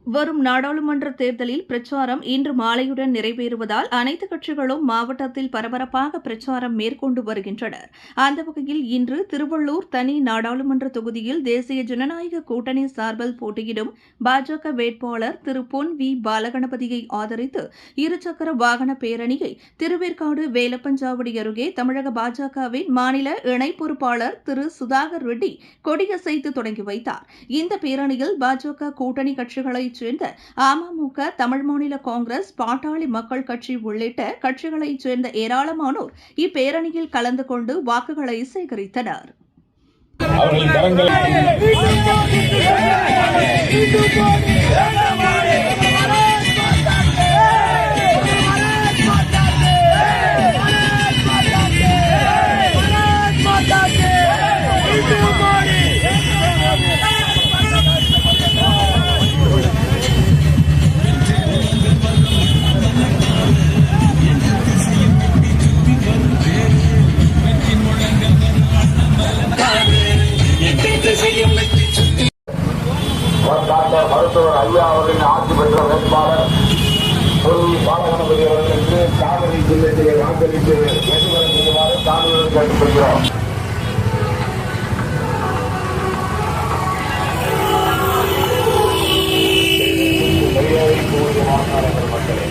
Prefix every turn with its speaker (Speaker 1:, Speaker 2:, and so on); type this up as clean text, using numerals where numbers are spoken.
Speaker 1: வரும் நாடாளுமன்ற தேர்தலில் பிரச்சாரம் இன்று மாலையுடன் நிறைவேறுவதால் அனைத்து கட்சிகளும் மாவட்டத்தில் பரபரப்பாக பிரச்சாரம் மேற்கொண்டு வருகின்றனர். அந்த வகையில் இன்று திருவள்ளூர் தனி நாடாளுமன்ற தொகுதியில் தேசிய ஜனநாயக கூட்டணி சார்பில் போட்டியிடும் பாஜக வேட்பாளர் திரு பொன் வி பாலகணபதியை ஆதரித்து இருசக்கர வாகன பேரணியை திருவேற்காடு வேலப்பஞ்சாவடி அருகே தமிழக பாஜகவின் மாநில இணை பொறுப்பாளர் திரு சுதாகர் ரெட்டி கொடியசைத்து தொடங்கி வைத்தார். இந்த பேரணியில் பாஜக கூட்டணி கட்சிகளைச் சேர்ந்த அமமுக, தமிழ் மாநில காங்கிரஸ், பாட்டாளி மக்கள் கட்சி உள்ளிட்ட கட்சிகளைச் சேர்ந்த ஏராளமானோர் இப்பேரணியில் கலந்து கொண்டு வாக்குகளை சேகரித்தனர்.
Speaker 2: மருத்துவர் ஐயா அவர்களின் ஆட்சி பெற்ற வேட்பாளர் பொன் வி பாலகணபதி அவர்களுக்கு காவிரி ஜில்லத்திலே வாக்களித்து வெகுமதி செய்யுமாறு தாழ்வுடன் கேட்டுக்கொள்கிறோம். மக்களே